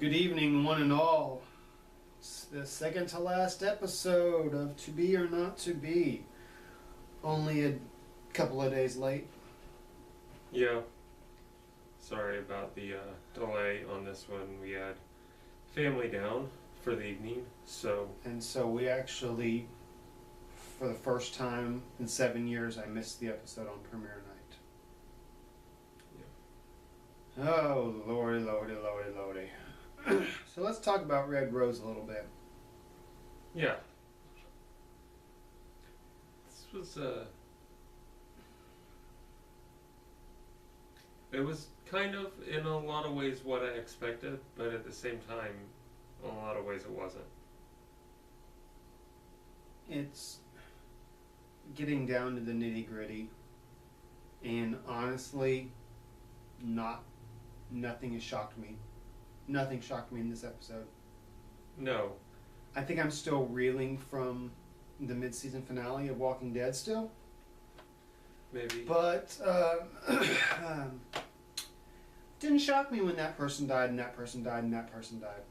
Good evening, one and all. It's the second to last episode of To Be or Not to Be. Only a couple of days late. Yeah. Sorry about the delay on this one. We had family down for the evening, so... And so we actually, for the first time in 7 years, I missed the episode on premiere night. Yeah. Oh, lordy, lordy, lordy, lordy. So let's talk about Red Rose a little bit. Yeah. This was it was kind of, in a lot of ways, what I expected, but at the same time, in a lot of ways it wasn't. It's getting down to the nitty gritty, and honestly, nothing has shocked me. Nothing shocked me in this episode. No. I think I'm still reeling from the mid-season finale of Walking Dead still. Maybe. But didn't shock me when that person died and that person died and that person died.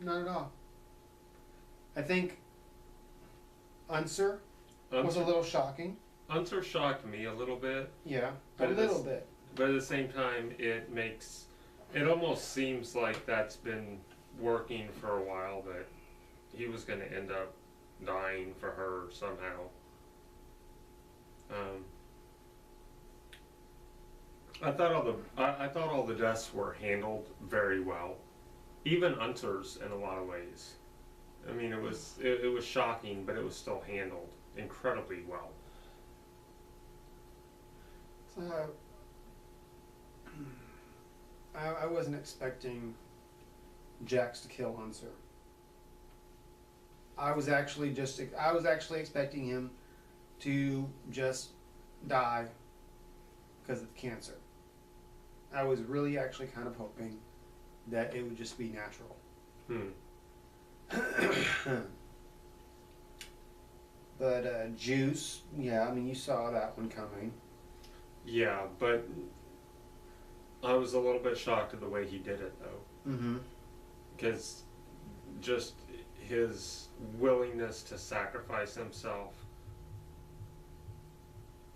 Not at all. I think Unser was a little shocking. Unser shocked me a little bit. Yeah, But a little bit. But at the same time, it almost seems like that's been working for a while, that he was going to end up dying for her somehow. I thought all the deaths were handled very well, even Unser's in a lot of ways. I mean, it was shocking, but it was still handled incredibly well. So, I wasn't expecting Jax to kill Unser. I was actually expecting him to just die because of cancer. I was really actually kind of hoping that it would just be natural. But Juice, yeah, I mean, you saw that one coming. Yeah, but I was a little bit shocked at the way he did it, though. Mm-hmm. Because just his willingness to sacrifice himself,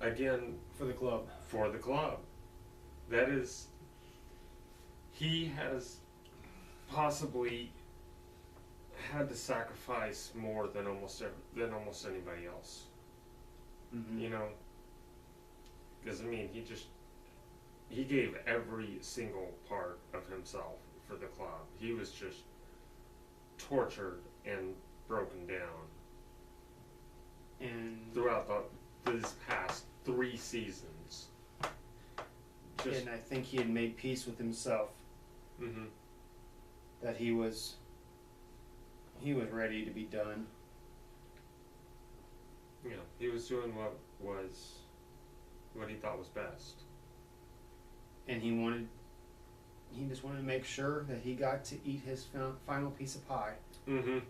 again, For the club. for the club. That is, he has possibly had to sacrifice more than almost anybody else. Mm-hmm. You know, because I mean, he gave every single part of himself for the club. He was just tortured and broken down And throughout these past 3 seasons. and I think he had made peace with himself Mm-hmm. that he was ready to be done. Yeah, he was doing what he thought was best. And he just wanted to make sure that he got to eat his final piece of pie. Mm-hmm.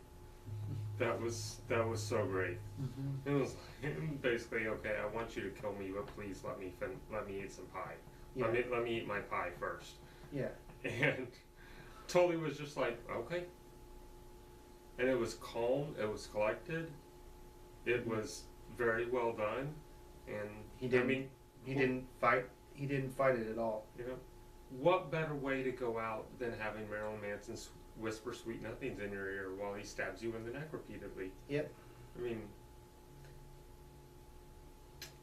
That was so great. Mm-hmm. It was basically, okay, I want you to kill me, but please let me eat some pie. Yeah. Let me eat my pie first. Yeah. And Tully was just like, okay. And it was calm, it was collected, it was very well done, and He didn't fight it at all. You know, what better way to go out than having Marilyn Manson whisper sweet nothings in your ear while he stabs you in the neck repeatedly? Yep. I mean,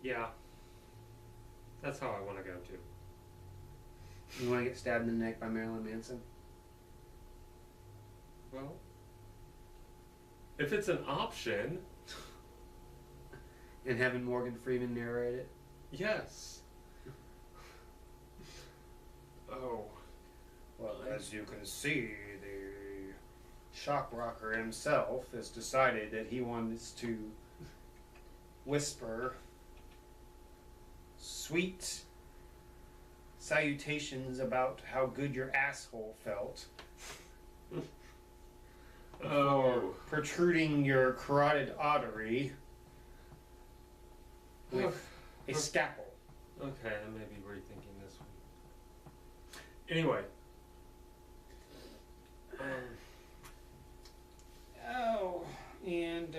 yeah, that's how I want to go too. You want to get stabbed in the neck by Marilyn Manson? Well, if it's an option, And having Morgan Freeman narrate it? yes. Oh. Well, as you can see, the shock rocker himself has decided that he wants to whisper sweet salutations about how good your asshole felt. Oh. Protruding your carotid artery with a scalpel. Okay, I may be rethinking this one. Anyway. Oh, and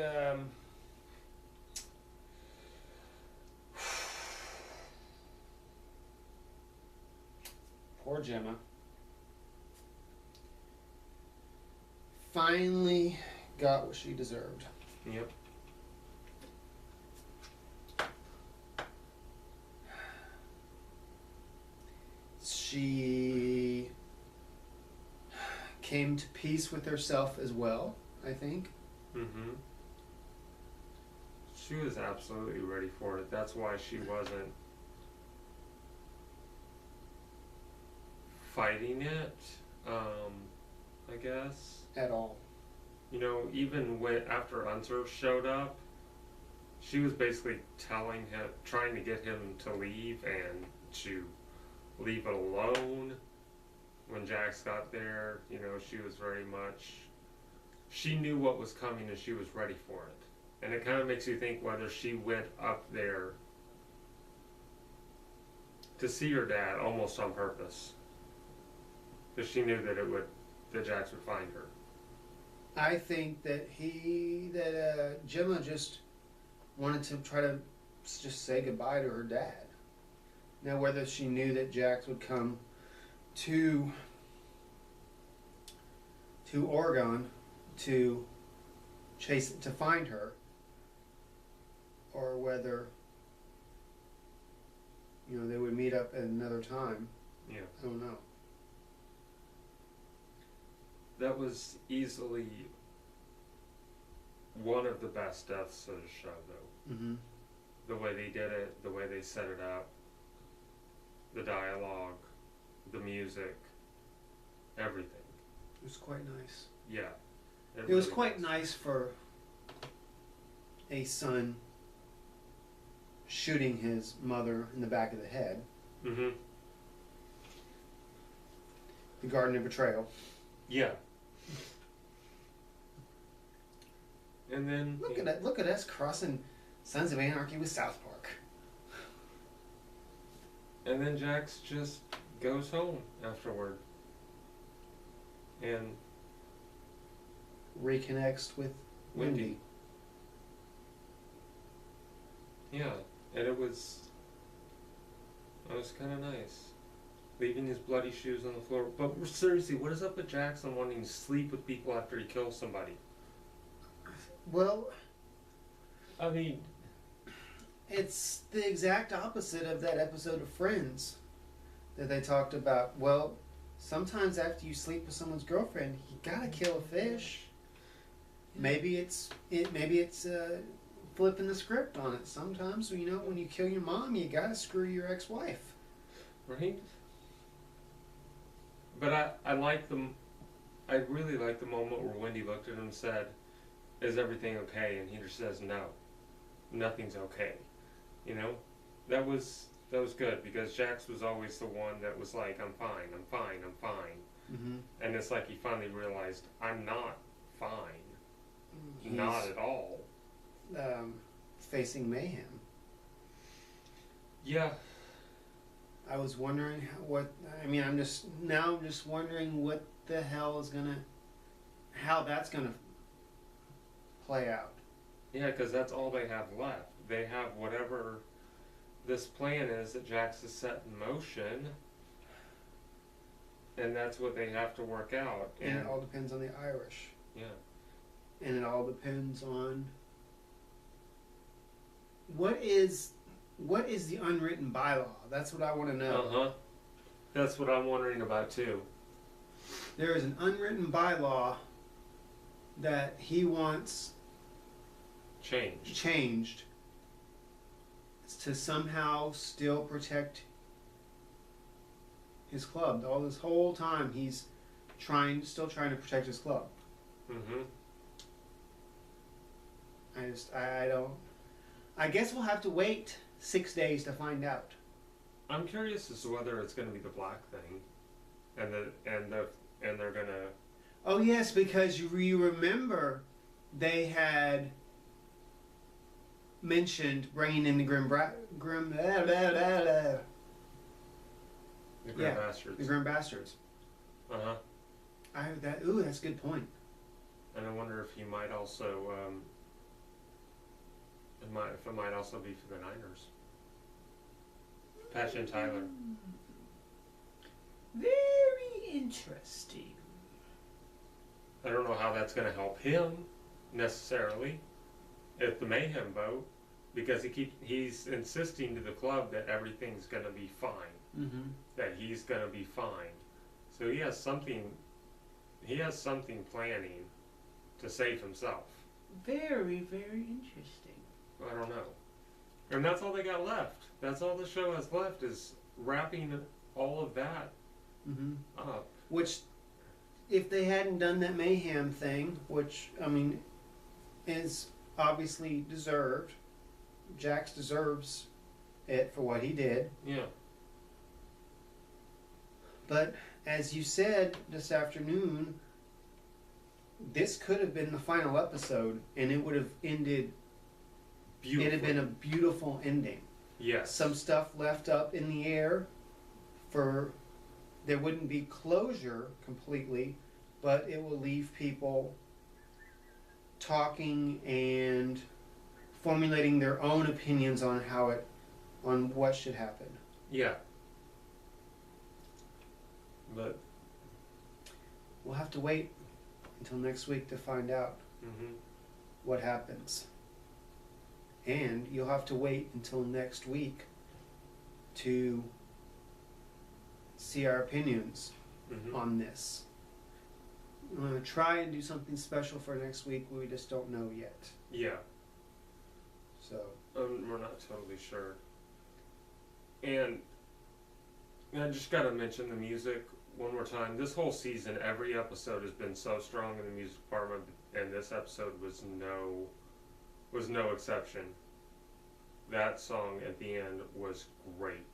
poor Gemma. Finally got what she deserved. Yep. She came to peace with herself as well, I think. Mm-hmm. She was absolutely ready for it. That's why she wasn't fighting it, I guess. At all. You know, even when after Unser showed up, she was basically telling him, trying to get him to leave and to leave it alone. When Jax got there, you know, she was very much, she knew what was coming and she was ready for it. And it kind of makes you think whether she went up there to see her dad almost on purpose. Because she knew that that Jax would find her. I think that Gemma just wanted to try to just say goodbye to her dad. Now, whether she knew that Jax would come to Oregon to find her, or whether they would meet up at another time. Yeah. I don't know. That was easily one of the best deaths of the show, though. Mm-hmm. The way they did it, the way they set it up, the dialogue, the music, everything. It was quite nice. Yeah. It was quite nice for a son shooting his mother in the back of the head. Mm-hmm. The Garden of Betrayal. Yeah. And then Look at us crossing Sons of Anarchy with South Park. And then Jax just goes home afterward. And reconnects with Wendy. Yeah, and it was kind of nice. Leaving his bloody shoes on the floor. But seriously, what is up with Jackson wanting to sleep with people after he kills somebody? Well, I mean, it's the exact opposite of that episode of Friends that they talked about. Well, sometimes after you sleep with someone's girlfriend, you gotta kill a fish. Maybe it's flipping the script on it. Sometimes, when you kill your mom, you gotta screw your ex-wife. right? But I like them. I really like the moment where Wendy looked at him and said, "Is everything okay?" And he just says, "No, nothing's okay." That was good because Jax was always the one that was like, "I'm fine, I'm fine, I'm fine," Mm-hmm. and it's like he finally realized, "I'm not fine, He's, not at all." facing mayhem. Yeah. I was wondering I'm just wondering what the hell is how that's gonna play out. Yeah, because that's all they have left. They have whatever this plan is that Jax has set in motion, and that's what they have to work out. And it all depends on the Irish. Yeah. And it all depends on what is the unwritten bylaw. That's what I want to know. Uh-huh. That's what I'm wondering about too. There is an unwritten bylaw that he wants changed to somehow still protect his club. All this whole time he's still trying to protect his club. Mm-hmm. I guess we'll have to wait 6 days to find out. I'm curious as to whether it's going to be the black thing, and they're gonna. Oh yes, because you remember they had mentioned bringing in the The Grand The Bastards. Grand Bastards. Uh huh. That's a good point. And I wonder if he might also, if it might also be for the Niners. Patch and Tyler. Very interesting. I don't know how that's going to help him necessarily at the Mayhem vote, because he's insisting to the club that everything's going to be fine, Mm-hmm. that he's going to be fine. So he has something planning to save himself. Very, very interesting. I don't know. And that's all they got left. That's all the show has left, is wrapping all of that Mm-hmm. up. Which, if they hadn't done that Mayhem thing, which, I mean, is obviously deserved, Jax deserves it for what he did. Yeah. But as you said this afternoon, this could have been the final episode, and it would have ended. Beautiful. It'd have been a beautiful ending. Yes. Some stuff left up in the air, for there wouldn't be closure completely, but it will leave people talking and formulating their own opinions on on what should happen. Yeah. But. We'll have to wait until next week to find out Mhm. what happens. And you'll have to wait until next week to see our opinions Mhm. on this. I'm going to try and do something special for next week, we just don't know yet. Yeah. So, We're not totally sure. And I just gotta mention the music one more time. This whole season, every episode has been so strong in the music department, and this episode was no exception. That song at the end was great.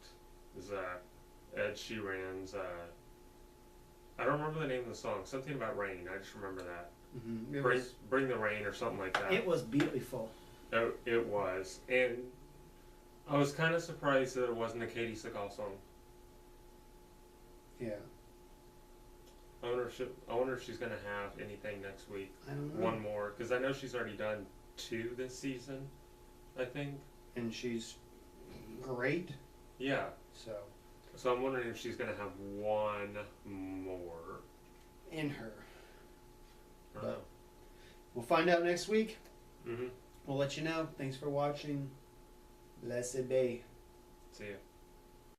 Ed Sheeran's, I don't remember the name of the song. Something about rain. I just remember that. Bring the rain or something like that. it was beautiful. It was, and I was kind of surprised that it wasn't a Katie Seagal song. Yeah. I wonder if she's gonna have anything next week. I don't know. One more, because I know she's already done 2 this season, I think. And she's great. Yeah. So, I'm wondering if she's gonna have one more. in her. I don't know. We'll find out next week. Mhm. We'll let you know. Thanks for watching. Blessed day. See ya.